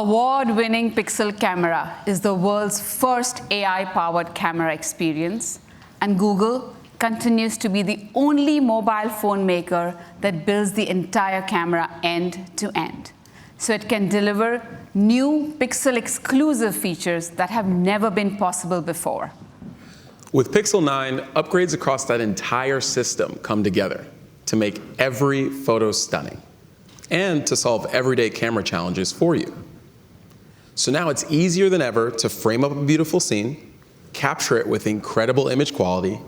award-winning Pixel camera is the world's first AI-powered camera experience, and Google continues to be the only mobile phone maker that builds the entire camera end-to-end. So it can deliver new Pixel-exclusive features that have never been possible before. With Pixel 9, upgrades across that entire system come together to make every photo stunning and to solve everyday camera challenges for you. So now it's easier than ever to frame up a beautiful scene, capture it with incredible image quality,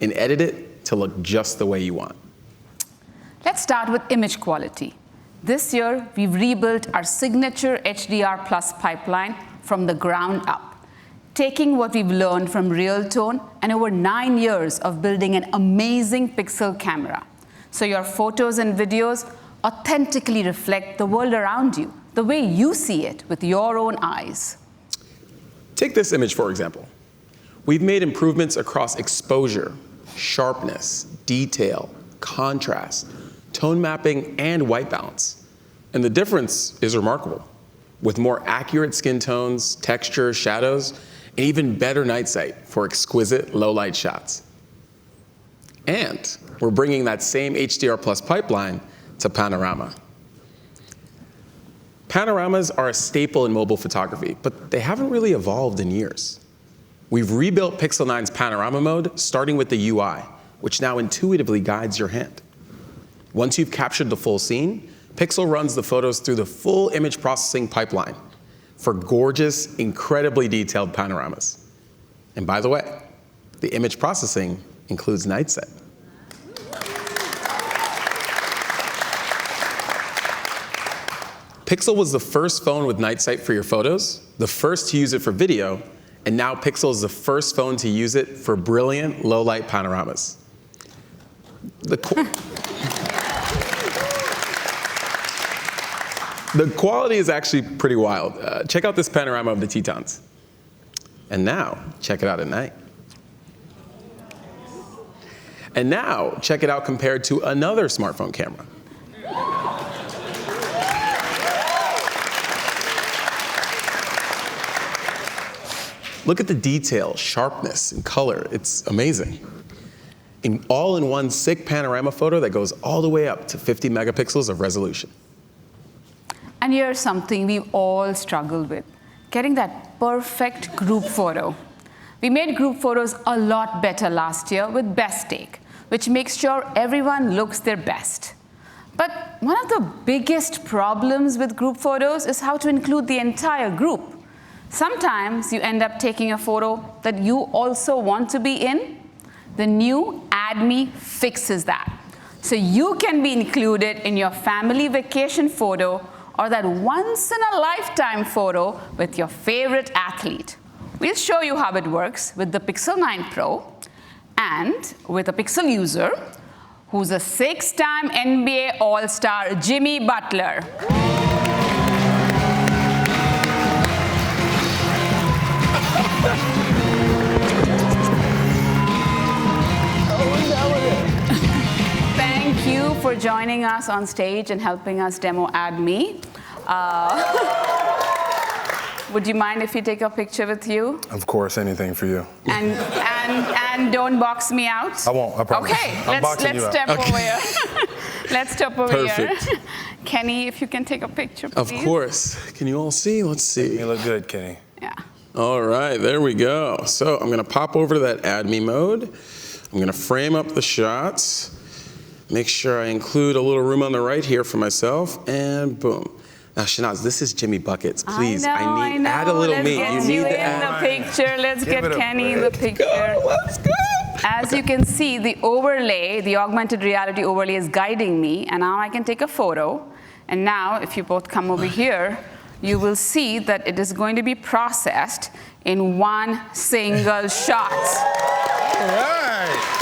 and edit it to look just the way you want. Let's start with image quality. This year, we've rebuilt our signature HDR Plus pipeline from the ground up, taking what we've learned from Realtone and over 9 years of building an amazing Pixel camera, so your photos and videos authentically reflect the world around you, the way you see it with your own eyes. Take this image, for example. We've made improvements across exposure, sharpness, detail, contrast, tone mapping, and white balance. And the difference is remarkable, with more accurate skin tones, texture, shadows, and even better night sight for exquisite low-light shots. And we're bringing that same HDR Plus pipeline to Panorama. Panoramas are a staple in mobile photography, but they haven't really evolved in years. We've rebuilt Pixel 9's Panorama mode, starting with the UI, which now intuitively guides your hand. Once you've captured the full scene, Pixel runs the photos through the full image processing pipeline for gorgeous, incredibly detailed panoramas. And by the way, the image processing includes night sight. Pixel was the first phone with night sight for your photos, the first to use it for video, and now Pixel is the first phone to use it for brilliant low-light panoramas. The quality is actually pretty wild. Check out this panorama of the Tetons. And now, check it out at night. And now, check it out compared to another smartphone camera. Look at the detail, sharpness, and color. It's amazing. All in one sick panorama photo that goes all the way up to 50 megapixels of resolution. And here's something we've all struggled with, getting that perfect group photo. We made group photos a lot better last year with Best Take, which makes sure everyone looks their best. But one of the biggest problems with group photos is how to include the entire group. Sometimes you end up taking a photo that you also want to be in. The new Add Me fixes that. So you can be included in your family vacation photo or that once-in-a-lifetime photo with your favorite athlete. We'll show you how it works with the Pixel 9 Pro and with a Pixel user who's a 6-time NBA All-Star, Jimmy Butler. Thank you for joining us on stage and helping us demo Add Me. Would you mind if we take a picture with you? Of course, anything for you. And don't box me out? I won't, I promise. Okay, let's step over here. Let's step over here. Kenny, if you can take a picture, please. Of course. Can you all see? Let's see. You look good, Kenny. Yeah. All right, there we go. So I'm gonna pop over to that Add Me mode. I'm gonna frame up the shots. Make sure I include a little room on the right here for myself, and boom. Now, Shanaz, this is Jimmy Buckets. Please, I need add a little Let's me. get You need you to in add. the picture. Let's get Kenny in the picture. Let's go. As you can see, the overlay, the augmented reality overlay is guiding me, and now I can take a photo. And now, if you both come over here, you will see that it is going to be processed in one single shot. All right.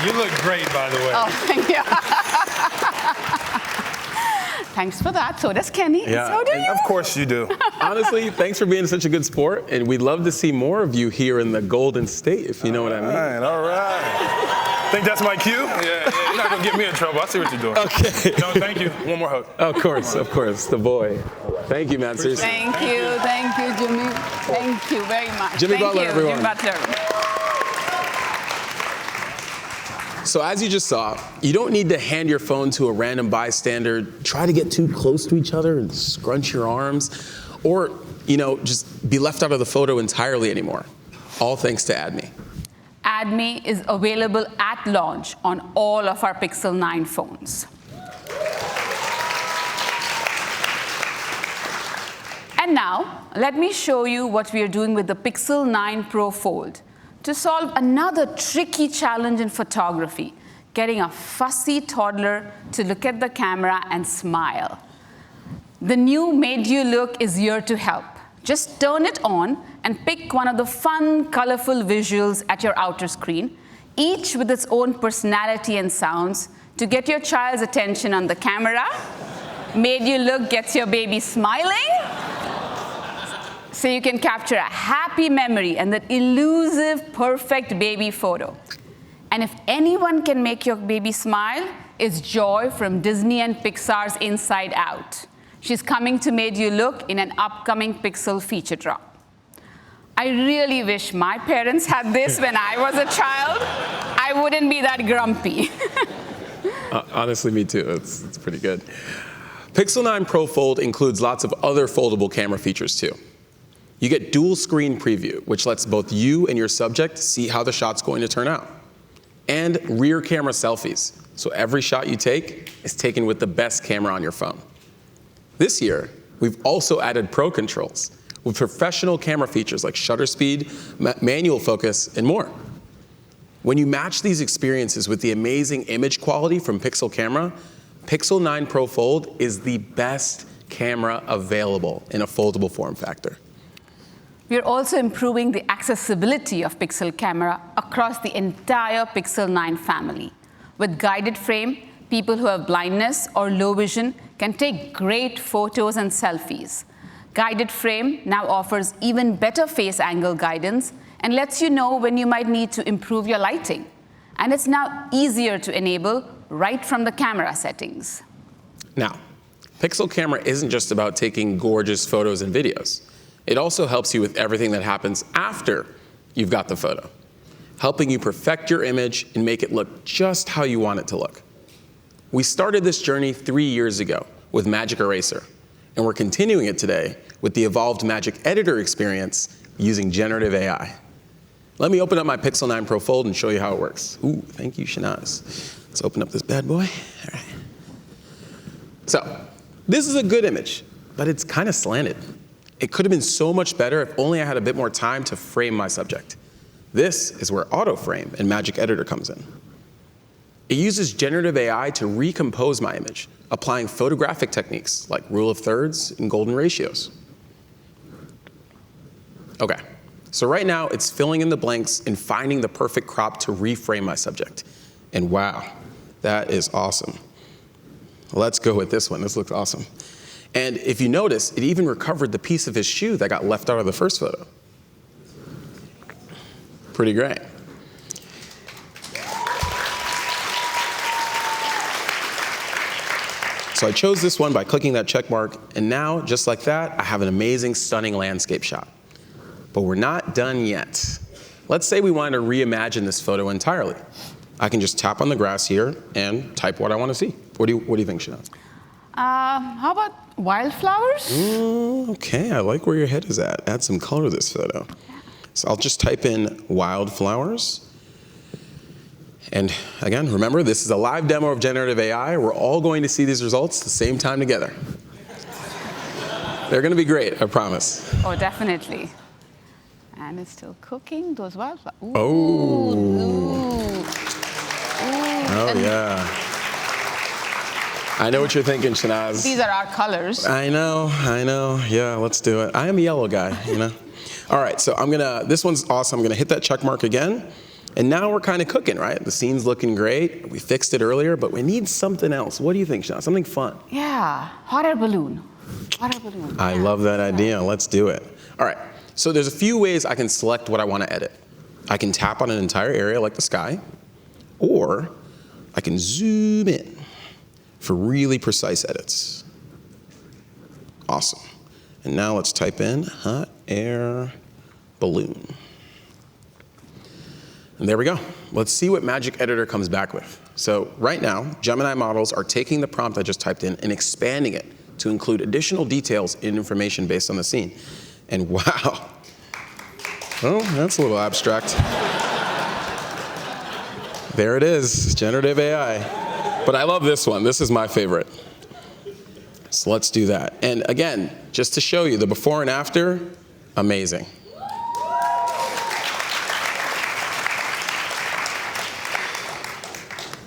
You look great, by the way. Oh, thank you. Thanks for that. So does Kenny. Yeah. So do you. Of course you do. Honestly, thanks for being such a good sport, and we'd love to see more of you here in the Golden State, if you know what I mean. All right. Think that's my cue? Yeah, you're not gonna get me in trouble. I see what you're doing. Okay. No, thank you. One more hug. Of course, the boy. Thank you, man, seriously. Thank you, Jimmy. Thank you very much. Jimmy Thank Butler, you, everyone. Jimmy Butler. So as you just saw, you don't need to hand your phone to a random bystander, try to get too close to each other and scrunch your arms, or just be left out of the photo entirely anymore. All thanks to AdMe. AdMe is available at launch on all of our Pixel 9 phones. And now, let me show you what we are doing with the Pixel 9 Pro Fold to solve another tricky challenge in photography, getting a fussy toddler to look at the camera and smile. The new Made You Look is here to help. Just turn it on and pick one of the fun, colorful visuals at your outer screen, each with its own personality and sounds, to get your child's attention on the camera. Made You Look gets your baby smiling, so you can capture a happy memory and that elusive, perfect baby photo. And if anyone can make your baby smile, it's Joy from Disney and Pixar's Inside Out. She's coming to Made You Look in an upcoming Pixel feature drop. I really wish my parents had this when I was a child. I wouldn't be that grumpy. Honestly, me too. It's pretty good. Pixel 9 Pro Fold includes lots of other foldable camera features too. You get dual screen preview, which lets both you and your subject see how the shot's going to turn out. And rear camera selfies, so every shot you take is taken with the best camera on your phone. This year, we've also added Pro controls with professional camera features like shutter speed, manual focus, and more. When you match these experiences with the amazing image quality from Pixel Camera, Pixel 9 Pro Fold is the best camera available in a foldable form factor. We are also improving the accessibility of Pixel Camera across the entire Pixel 9 family. With guided frame, people who have blindness or low vision can take great photos and selfies. Guided frame now offers even better face angle guidance and lets you know when you might need to improve your lighting. And it's now easier to enable right from the camera settings. Now, Pixel Camera isn't just about taking gorgeous photos and videos. It also helps you with everything that happens after you've got the photo, helping you perfect your image and make it look just how you want it to look. We started this journey 3 years ago with Magic Eraser, and we're continuing it today with the evolved Magic Editor experience using generative AI. Let me open up my Pixel 9 Pro Fold and show you how it works. Ooh, thank you, Shanaz. Let's open up this bad boy. All right. So, this is a good image, but it's kind of slanted. It could have been so much better if only I had a bit more time to frame my subject. This is where Auto Frame and Magic Editor comes in. It uses generative AI to recompose my image, applying photographic techniques like rule of thirds and golden ratios. Okay, so right now it's filling in the blanks and finding the perfect crop to reframe my subject. And wow, that is awesome. Let's go with this one. This looks awesome. And if you notice, it even recovered the piece of his shoe that got left out of the first photo. Pretty great. So I chose this one by clicking that check mark, and now, just like that, I have an amazing, stunning landscape shot. But we're not done yet. Let's say we wanted to reimagine this photo entirely. I can just tap on the grass here and type what I want to see. What do you think, Shanaz? How about wildflowers? Okay, I like where your head is at. Add some color to this photo. So I'll just type in wildflowers. And again, remember, this is a live demo of generative AI. We're all going to see these results at the same time together. They're going to be great, I promise. Oh, definitely. And it's still cooking, those wildflowers. Ooh. Oh. Ooh. Oh, yeah. I know what you're thinking, Shanaz. These are our colors. I know. Yeah, let's do it. I am a yellow guy, you know. All right, so this one's awesome. I'm gonna hit that check mark again. And now we're kind of cooking, right? The scene's looking great. We fixed it earlier, but we need something else. What do you think, Shanaz? Something fun. Yeah, hot air balloon. Hot air balloon. I love that idea. Let's do it. All right, so there's a few ways I can select what I want to edit. I can tap on an entire area like the sky, or I can zoom in for really precise edits. Awesome. And now let's type in hot air balloon. And there we go. Let's see what Magic Editor comes back with. So right now, Gemini models are taking the prompt I just typed in and expanding it to include additional details and information based on the scene. And wow, oh, that's a little abstract. There it is, generative AI. But I love this one. This is my favorite. So let's do that. And again, just to show you the before and after, amazing.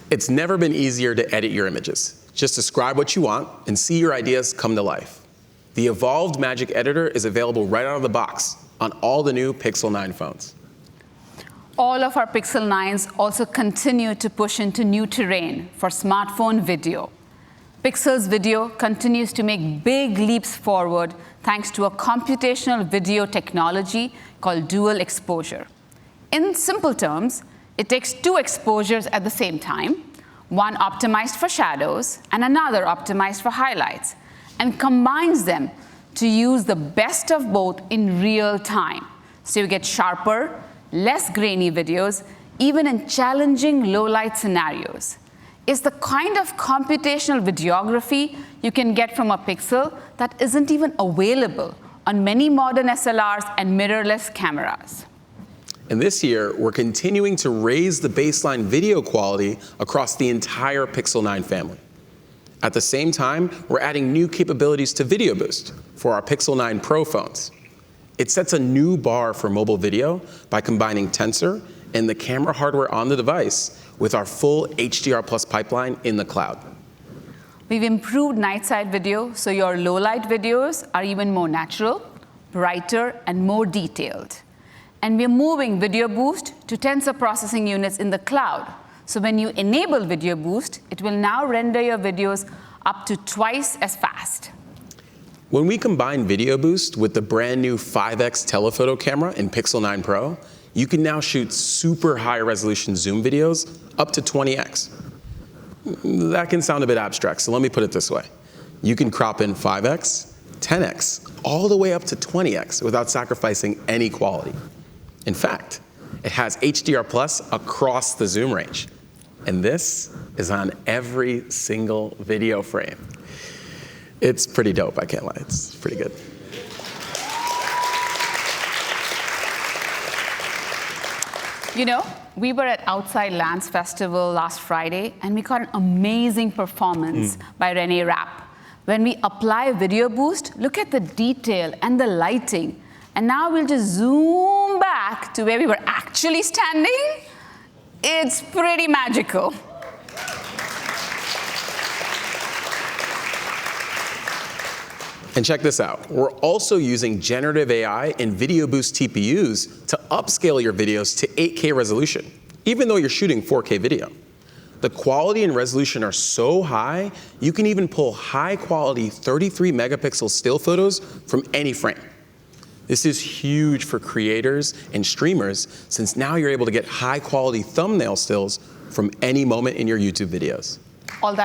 It's never been easier to edit your images. Just describe what you want and see your ideas come to life. The evolved Magic Editor is available right out of the box on all the new Pixel 9 phones. All of our Pixel 9s also continue to push into new terrain for smartphone video. Pixel's video continues to make big leaps forward thanks to a computational video technology called dual exposure. In simple terms, it takes two exposures at the same time, one optimized for shadows and another optimized for highlights, and combines them to use the best of both in real time. So you get sharper, less grainy videos, even in challenging low-light scenarios. It's the kind of computational videography you can get from a Pixel that isn't even available on many modern SLRs and mirrorless cameras. And this year, we're continuing to raise the baseline video quality across the entire Pixel 9 family. At the same time, we're adding new capabilities to Video Boost for our Pixel 9 Pro phones. It sets a new bar for mobile video by combining Tensor and the camera hardware on the device with our full HDR+ pipeline in the cloud. We've improved night side video so your low-light videos are even more natural, brighter, and more detailed. And we're moving Video Boost to tensor processing units in the cloud. So when you enable Video Boost, it will now render your videos up to twice as fast. When we combine Video Boost with the brand new 5x telephoto camera in Pixel 9 Pro, you can now shoot super high resolution zoom videos up to 20x. That can sound a bit abstract, so let me put it this way. You can crop in 5x, 10x, all the way up to 20x without sacrificing any quality. In fact, it has HDR+ across the zoom range. And this is on every single video frame. It's pretty dope, I can't lie. It's pretty good. You know, we were at Outside Lands Festival last Friday, and we got an amazing performance by Rene Rapp. When we apply Video Boost, look at the detail and the lighting. And now we'll just zoom back to where we were actually standing. It's pretty magical. And check this out. We're also using generative AI and Video Boost TPUs to upscale your videos to 8K resolution, even though you're shooting 4K video. The quality and resolution are so high, you can even pull high-quality 33 megapixel still photos from any frame. This is huge for creators and streamers, since now you're able to get high-quality thumbnail stills from any moment in your YouTube videos. All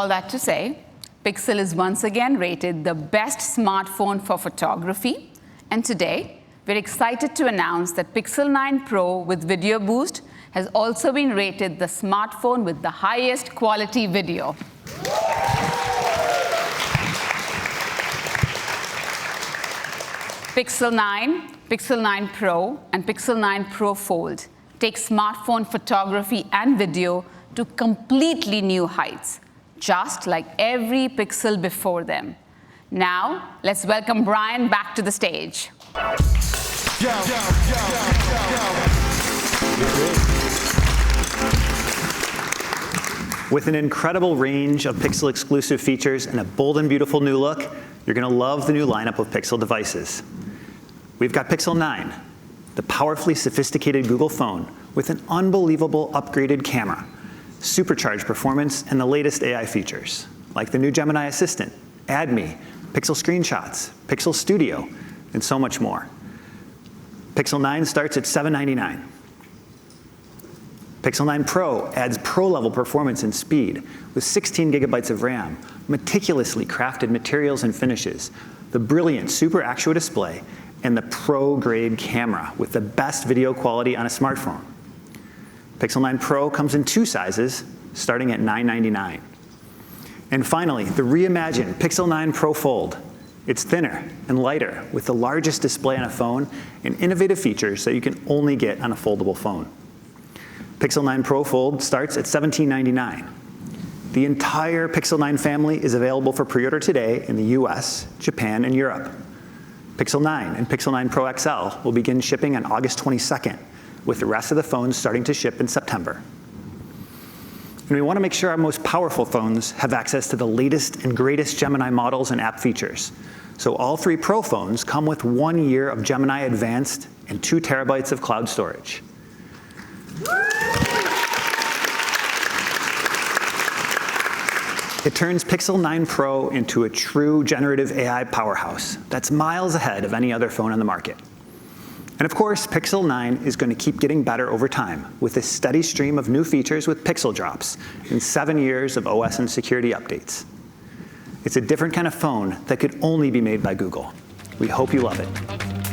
that to say, Pixel is once again rated the best smartphone for photography. And today, we're excited to announce that Pixel 9 Pro with Video Boost has also been rated the smartphone with the highest quality video. Pixel 9, Pixel 9 Pro, and Pixel 9 Pro Fold take smartphone photography and video to completely new heights, just like every Pixel before them. Now, let's welcome Brian back to the stage. With an incredible range of Pixel-exclusive features and a bold and beautiful new look, you're going to love the new lineup of Pixel devices. We've got Pixel 9, the powerfully sophisticated Google phone with an unbelievable upgraded camera, supercharged performance, and the latest AI features, like the new Gemini Assistant, Add Me, Pixel Screenshots, Pixel Studio, and so much more. Pixel 9 starts at $799. Pixel 9 Pro adds pro-level performance and speed with 16 gigabytes of RAM, meticulously crafted materials and finishes, the brilliant Super Actua display, and the pro-grade camera with the best video quality on a smartphone. Pixel 9 Pro comes in 2 sizes, starting at $999. And finally, the reimagined Pixel 9 Pro Fold. It's thinner and lighter with the largest display on a phone and innovative features that you can only get on a foldable phone. Pixel 9 Pro Fold starts at $1799. The entire Pixel 9 family is available for pre-order today in the US, Japan, and Europe. Pixel 9 and Pixel 9 Pro XL will begin shipping on August 22nd, with the rest of the phones starting to ship in September. And we want to make sure our most powerful phones have access to the latest and greatest Gemini models and app features. So all 3 Pro phones come with 1 year of Gemini Advanced and 2 terabytes of cloud storage. It turns Pixel 9 Pro into a true generative AI powerhouse that's miles ahead of any other phone on the market. And of course, Pixel 9 is going to keep getting better over time with a steady stream of new features with Pixel drops and 7 years of OS and security updates. It's a different kind of phone that could only be made by Google. We hope you love it.